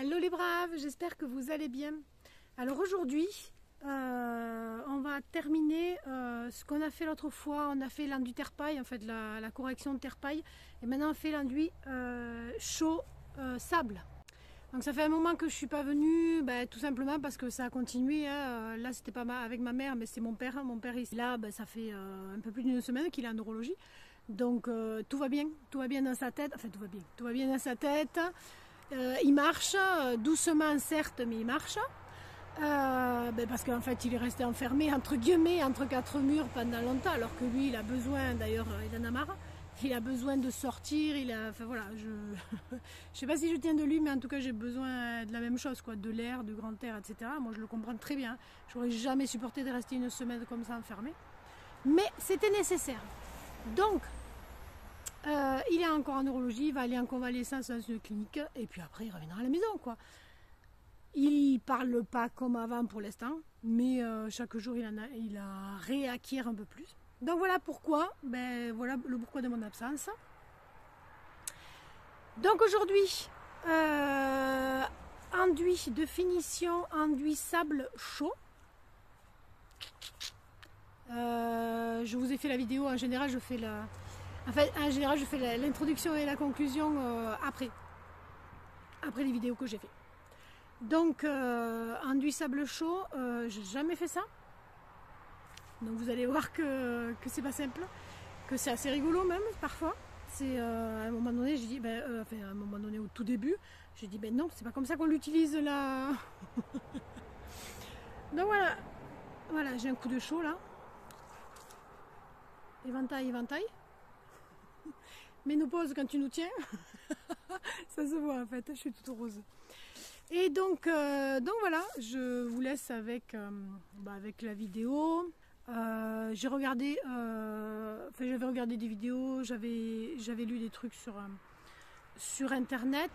Hello les braves, j'espère que vous allez bien. Alors aujourd'hui, on va terminer ce qu'on a fait l'autre fois. On a fait l'enduit terre-paille, en fait la correction de terre-paille. Et maintenant on fait l'enduit chaud sable. Donc ça fait un moment que je ne suis pas venue, tout simplement parce que ça a continué. Hein. Là c'était pas avec ma mère, mais c'est mon père. Mon père ici. Là, ça fait un peu plus d'une semaine qu'il est en neurologie. Donc tout va bien dans sa tête. Enfin tout va bien dans sa tête. Il marche, doucement certes, mais il marche. Parce qu'en fait il est resté enfermé entre guillemets entre quatre murs pendant longtemps, alors que lui il a besoin, d'ailleurs il en a marre, il a besoin de sortir, enfin voilà, je sais pas si je tiens de lui, mais en tout cas j'ai besoin de la même chose, quoi, de l'air, du grand air, etc. Moi je le comprends très bien, j'aurais jamais supporté de rester une semaine comme ça enfermé, mais c'était nécessaire. Donc il est encore en neurologie, il va aller en convalescence dans une clinique, et puis après il reviendra à la maison, quoi. Il parle pas comme avant pour l'instant, mais chaque jour il réacquiert un peu plus. Donc voilà pourquoi, voilà le pourquoi de mon absence. Donc aujourd'hui, enduit de finition, enduit sable chaud. Je vous ai fait la vidéo, en général je fais l'introduction et la conclusion après les vidéos que j'ai fait. Donc enduit sable chaud, j'ai jamais fait ça. Donc vous allez voir que c'est pas simple, que c'est assez rigolo même parfois. C'est à un moment donné, j'ai dit, à un moment donné au tout début, j'ai dit non, c'est pas comme ça qu'on l'utilise là. Donc voilà, j'ai un coup de chaud là. Éventail. Ménopause quand tu nous tiens. Ça se voit en fait, je suis toute rose. Et donc voilà, je vous laisse avec la vidéo. J'avais regardé des vidéos, j'avais lu des trucs sur internet,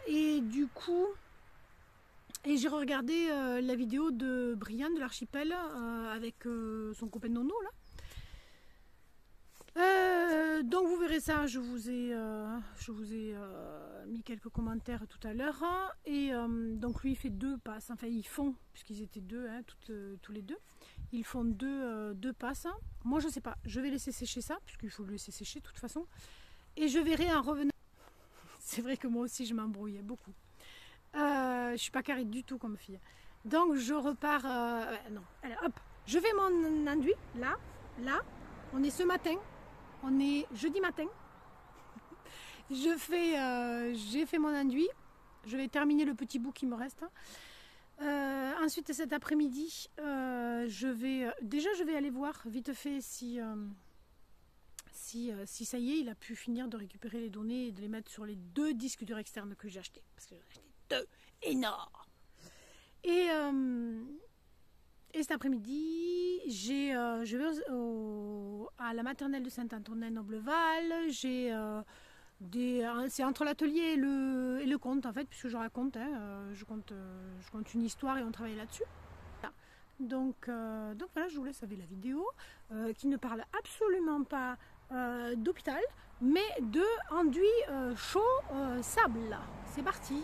et du coup, j'ai regardé la vidéo de Brian de l'archipel avec son copain Nono là. Donc vous verrez ça, je vous ai mis quelques commentaires tout à l'heure, et donc lui il fait deux passes, enfin ils font, puisqu'ils étaient deux, hein, tous les deux, ils font deux passes. Moi je sais pas, je vais laisser sécher ça, puisqu'il faut le laisser sécher de toute façon, et je verrai en revenant. C'est vrai que moi aussi je m'embrouille beaucoup, je suis pas carrée du tout comme fille, donc je repars, non, allez hop, je fais mon enduit, là, on est ce matin. On est jeudi matin. J'ai fait mon enduit. Je vais terminer le petit bout qui me reste. Ensuite, cet après-midi, je vais aller voir vite fait si ça y est, il a pu finir de récupérer les données et de les mettre sur les deux disques durs externes que j'ai achetés. Parce que j'ai acheté deux énormes. Et cet après-midi, je vais à la maternelle de Saint-Antonin-Nobleval. C'est entre l'atelier et le conte, en fait, puisque je raconte, hein, je compte une histoire et on travaille là-dessus. Donc voilà, je vous laisse avec la vidéo qui ne parle absolument pas d'hôpital, mais de enduit chaud sable. C'est parti.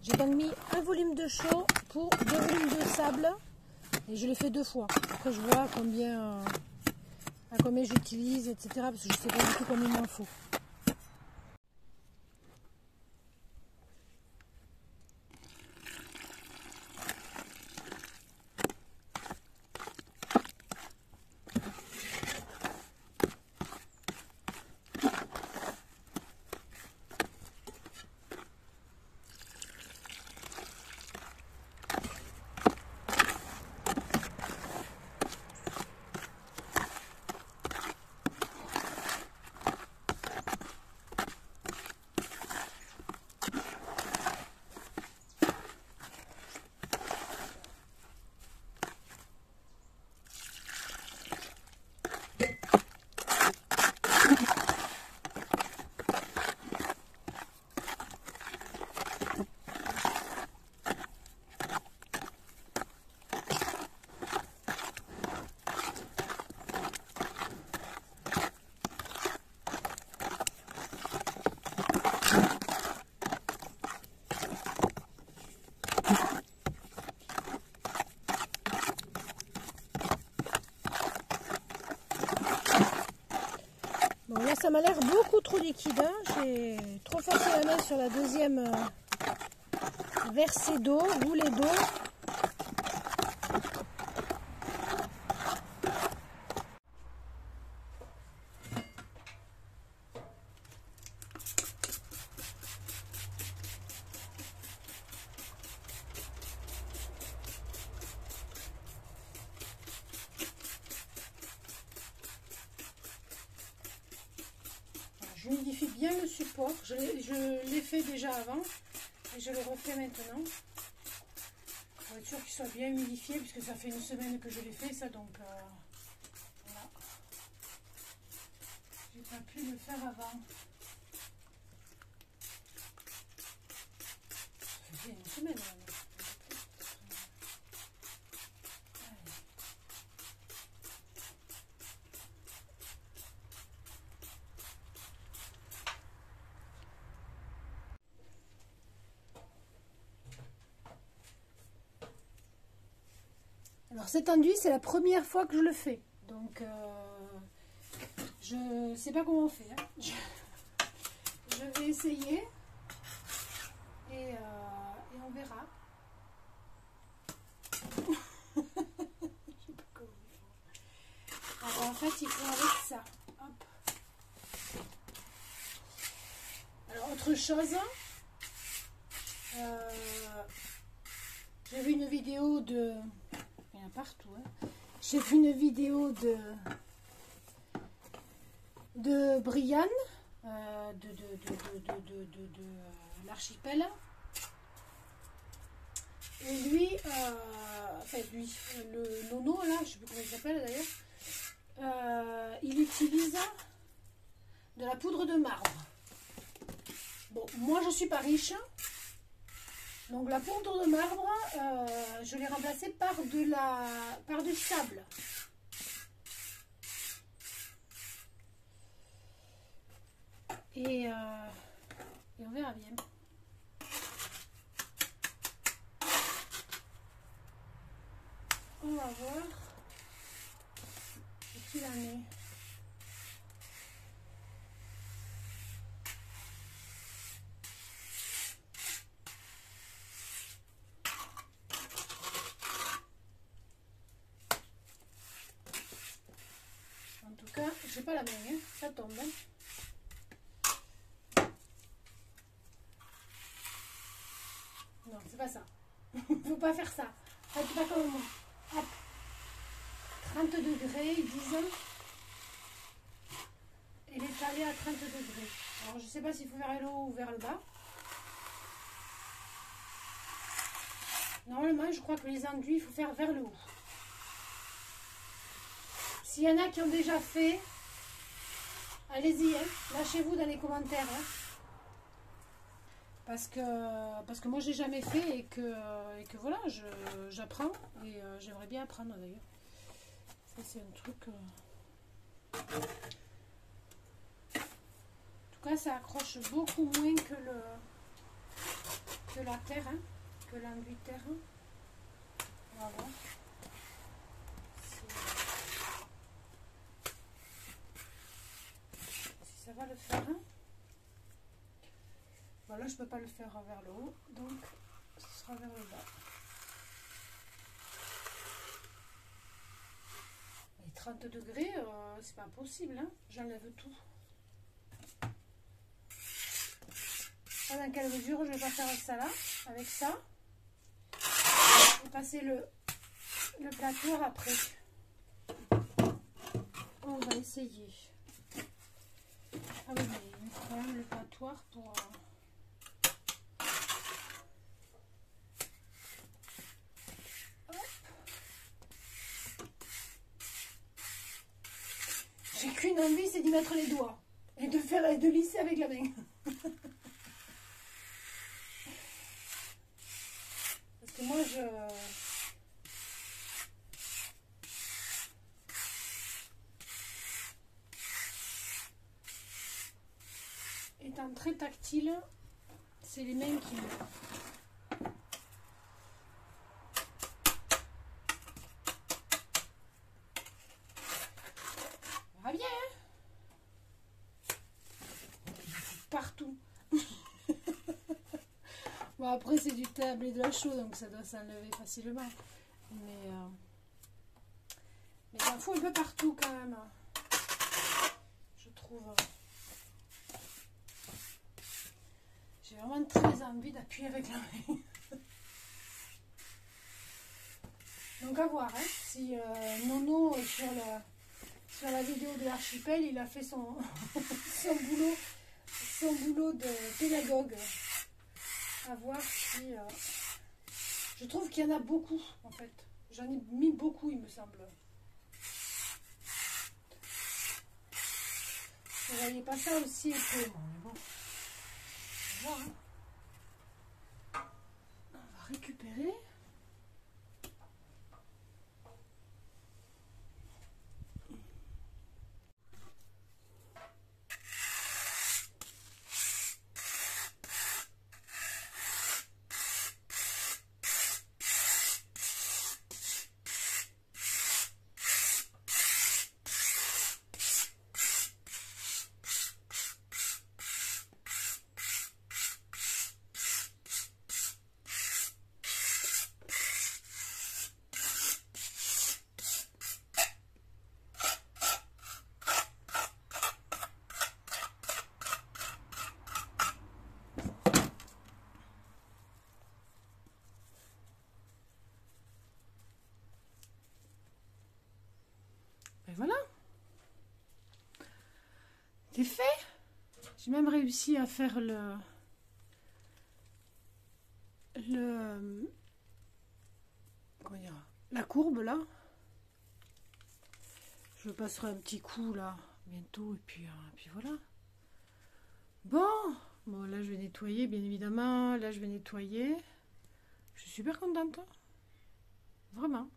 J'ai donc mis un volume de chaud pour 2 volumes de sable, et je l'ai fait 2 fois. Après je vois à combien j'utilise, etc. Parce que je ne sais pas du tout combien il m'en faut. ça m'a l'air beaucoup trop liquide. Hein. J'ai trop forcé la main sur la deuxième versée d'eau, boulet d'eau. J'humidifie bien le support, je l'ai fait déjà avant et je le refais maintenant pour être sûr qu'il soit bien humidifié puisque ça fait une semaine que je l'ai fait ça, donc voilà, j'ai pas pu le faire avant. Ça fait une semaine maintenant. Alors cet enduit, c'est la première fois que je le fais, donc je sais pas comment on fait. Hein. Je vais essayer et on verra. Je sais pas comment faire. Alors en fait, il faut avec ça. Hop. Alors autre chose, j'ai vu une vidéo de... Il y en a partout. Hein. J'ai vu une vidéo de Brian, de l'archipel. Et lui, enfin lui, le nono là, je sais plus comment il s'appelle d'ailleurs, il utilise de la poudre de marbre. Bon, moi je suis pas riche. Donc la poudre de marbre, je l'ai remplacée par du sable. Et on verra bien. On va voir ce qu'il en est. En tout cas, j'ai pas la main, hein. Ça tombe. Hein. Non, c'est pas ça. Faut pas faire ça. Faites pas comme moi. Hop. 30 degrés, ils disent. Il est allé à 30 degrés. Alors, je sais pas s'il faut vers le haut ou vers le bas. Normalement, je crois que les enduits, il faut faire vers le haut. S'il y en a qui ont déjà fait, allez-y, hein, lâchez-vous dans les commentaires. Hein. Parce que moi, je n'ai jamais fait et que voilà, j'apprends. Et j'aimerais bien apprendre d'ailleurs. Ça, c'est un truc... En tout cas, ça accroche beaucoup moins que la terre, hein, que l'enduit terre. Voilà. Si ça va le faire. Hein. Voilà, je ne peux pas le faire vers le haut, donc ce sera vers le bas. Et 30 degrés, c'est pas possible, hein. J'enlève tout. Pas dans quelle mesure je vais pas faire ça là, avec ça. Et passer le platoir après. On va essayer. Ah oui, mais il faut quand même le platoir pour... J'ai qu'une envie, c'est d'y mettre les doigts et de lisser avec la main. Parce que moi, étant très tactile, c'est les mains qui... On va bien, hein. Bon, après, c'est du thym et de la chaux, donc ça doit s'enlever facilement. Mais il en faut un peu partout quand même. Je trouve. J'ai vraiment très envie d'appuyer avec la main. Donc à voir, hein, si Nono sur la vidéo de l'archipel, il a fait son, son boulot de pédagogue. À voir si... je trouve qu'il y en a beaucoup, en fait. J'en ai mis beaucoup, il me semble. Vous ne voyez pas ça aussi épais, mais bon. On va voir, hein. On va récupérer. Et voilà. C'est fait. J'ai même réussi à faire comment dire, la courbe là. Je passerai un petit coup là bientôt et puis voilà. Bon là je vais nettoyer bien évidemment. Là je vais nettoyer. Je suis super contente. Vraiment.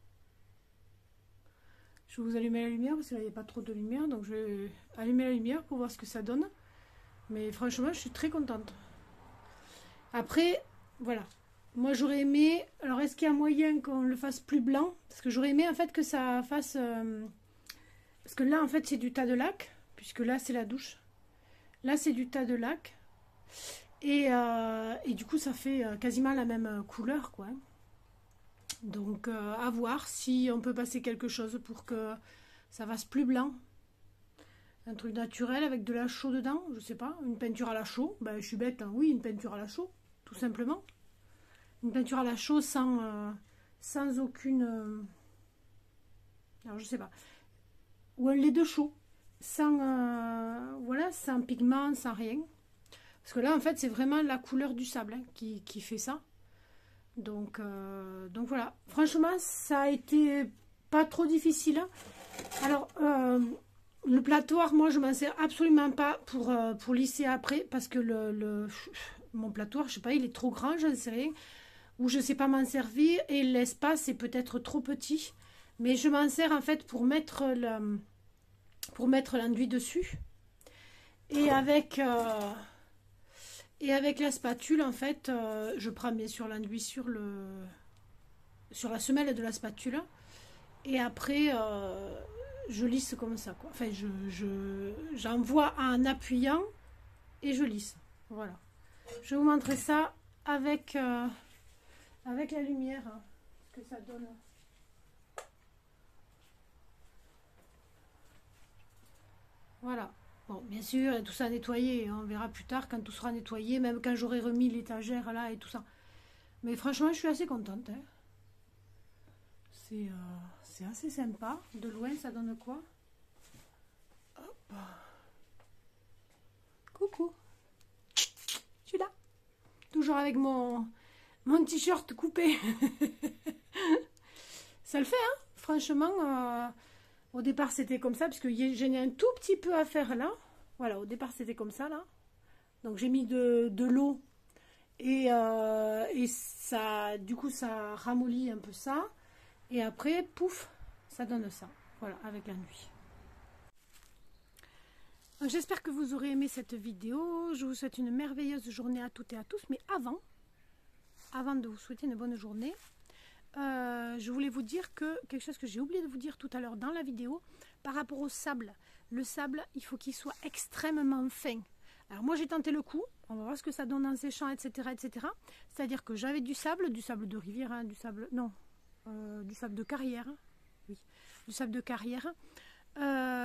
Je vais vous allumer la lumière parce que là il n'y a pas trop de lumière, donc je vais allumer la lumière pour voir ce que ça donne. Mais franchement, je suis très contente. Après, voilà. Moi, j'aurais aimé... Alors, est-ce qu'il y a moyen qu'on le fasse plus blanc? Parce que j'aurais aimé, en fait, que ça fasse... Parce que là, en fait, c'est du tas de lac. Puisque là, c'est la douche. Là, c'est du tas de lac. Et du coup, ça fait quasiment la même couleur, quoi. Donc, à voir si on peut passer quelque chose pour que ça fasse plus blanc. Un truc naturel avec de la chaux dedans, je sais pas, une peinture à la chaux, ben je suis bête, hein. Oui, une peinture à la chaux, tout simplement. Une peinture à la chaux sans aucune... alors je sais pas. Ou un lait de chaux, sans, voilà, sans pigment, sans rien. Parce que là, en fait, c'est vraiment la couleur du sable hein, qui fait ça. Donc voilà, franchement, ça a été pas trop difficile. Hein. Alors... le platoir, moi je m'en sers absolument pas pour lisser après parce que mon platoir, je sais pas, il est trop grand, j'en sais rien, ou je sais pas m'en servir et l'espace est peut-être trop petit, mais je m'en sers en fait pour mettre l'enduit dessus et avec la spatule en fait, je prends bien sûr l'enduit sur la semelle de la spatule et après je lisse comme ça quoi. Enfin j'envoie en appuyant et je lisse. Voilà. Je vais vous montrer ça avec la lumière hein, ce que ça donne. Voilà. Bon, bien sûr, il y a tout ça à nettoyer. On verra plus tard quand tout sera nettoyé, même quand j'aurai remis l'étagère là et tout ça. Mais franchement, je suis assez contente. Hein. C'est assez sympa. De loin, ça donne quoi? Hop. Coucou. Je suis là. Toujours avec mon t-shirt coupé. Ça le fait, hein? Franchement, au départ, c'était comme ça, parce que j'ai un tout petit peu à faire là. Voilà, au départ, c'était comme ça, là. Donc, j'ai mis de l'eau. Et ça, du coup, ça ramollit un peu ça. Et après, pouf, ça donne ça. Voilà, avec la nuit. J'espère que vous aurez aimé cette vidéo. Je vous souhaite une merveilleuse journée à toutes et à tous. Mais avant de vous souhaiter une bonne journée, je voulais vous dire quelque chose que j'ai oublié de vous dire tout à l'heure dans la vidéo, par rapport au sable. Le sable, il faut qu'il soit extrêmement fin. Alors moi j'ai tenté le coup, on va voir ce que ça donne en séchant, etc. etc. C'est-à-dire que j'avais du sable de rivière, hein, du sable de carrière, oui, du sable de carrière.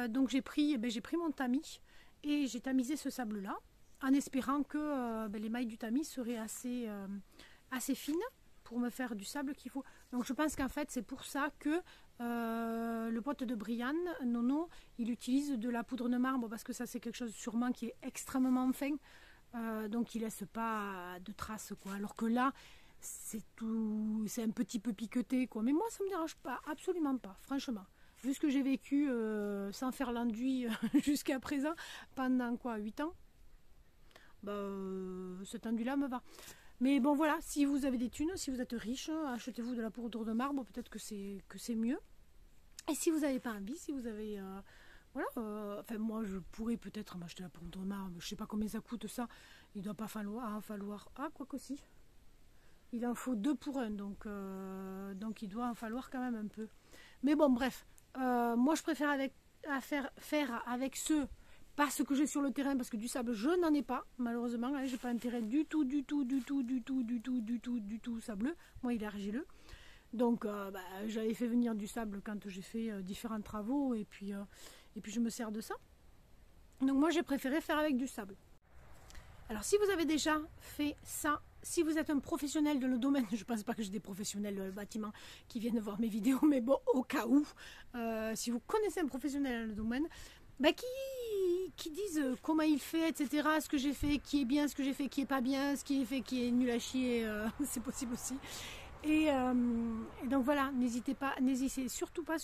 Donc j'ai pris mon tamis et j'ai tamisé ce sable-là, en espérant que les mailles du tamis seraient assez fines pour me faire du sable qu'il faut. Donc je pense qu'en fait c'est pour ça que le pote de Brian, Nono, il utilise de la poudre de marbre parce que ça c'est quelque chose sûrement qui est extrêmement fin, donc il laisse pas de traces quoi. Alors que là c'est un petit peu piqueté quoi. Mais moi ça me dérange pas, absolument pas, franchement. Vu ce que j'ai vécu sans faire l'enduit jusqu'à présent pendant quoi 8 ans, cet enduit-là me va. Mais bon voilà, si vous avez des thunes, si vous êtes riche, achetez-vous de la poudre de marbre, peut-être que c'est mieux. Et si vous n'avez pas envie, si vous avez... enfin moi je pourrais peut-être m'acheter la poudre de marbre, je sais pas combien ça coûte ça, il doit pas falloir... Ah quoi que si, il en faut 2 pour 1, donc il doit en falloir quand même un peu. Mais bon bref, moi je préfère faire avec pas ce que j'ai sur le terrain, parce que du sable je n'en ai pas malheureusement, hein, j'ai pas un terrain du tout sableux, moi il est argileux, donc j'avais fait venir du sable quand j'ai fait différents travaux, et puis je me sers de ça, donc moi j'ai préféré faire avec du sable. Alors si vous avez déjà fait ça, si vous êtes un professionnel de le domaine, je ne pense pas que j'ai des professionnels de bâtiment qui viennent voir mes vidéos, mais bon, au cas où, si vous connaissez un professionnel dans le domaine, qui disent comment il fait, etc., ce que j'ai fait, qui est bien, ce que j'ai fait, qui est pas bien, ce qui est fait, qui est nul à chier, c'est possible aussi. Et donc voilà, n'hésitez surtout pas.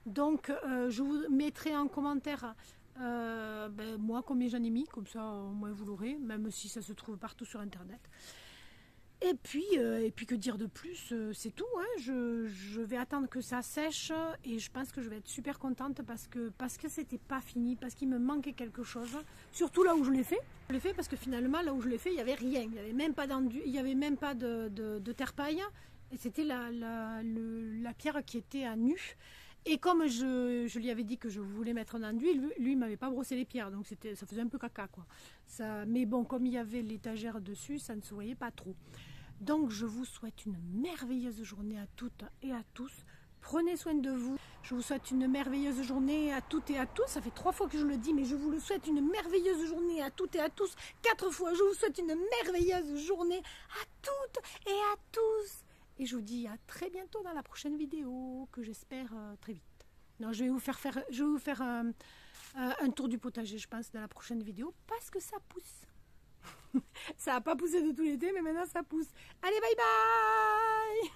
Donc je vous mettrai en commentaire moi combien j'en ai mis, comme ça au moins vous l'aurez, même si ça se trouve partout sur internet. Et puis que dire de plus, c'est tout, hein. Je vais attendre que ça sèche et je pense que je vais être super contente parce que c'était pas fini, parce qu'il me manquait quelque chose, surtout là où je l'ai fait. Je l'ai fait parce que finalement là où je l'ai fait il n'y avait rien, il n'y avait même pas de terre-paille, et c'était la pierre qui était à nu. Et comme je lui avais dit que je voulais mettre un enduit, lui il m'avait pas brossé les pierres, donc ça faisait un peu caca quoi. Mais bon, comme il y avait l'étagère dessus, ça ne se voyait pas trop. Donc je vous souhaite une merveilleuse journée à toutes et à tous. Prenez soin de vous. Je vous souhaite une merveilleuse journée à toutes et à tous. Ça fait 3 fois que je le dis, mais je vous le souhaite une merveilleuse journée à toutes et à tous. 4 fois, je vous souhaite une merveilleuse journée à toutes et à tous. Et je vous dis à très bientôt dans la prochaine vidéo, que j'espère très vite. Non, je vais vous faire un tour du potager, je pense, dans la prochaine vidéo, parce que ça pousse. Ça n'a pas poussé de tout l'été, mais maintenant ça pousse. Allez, bye bye!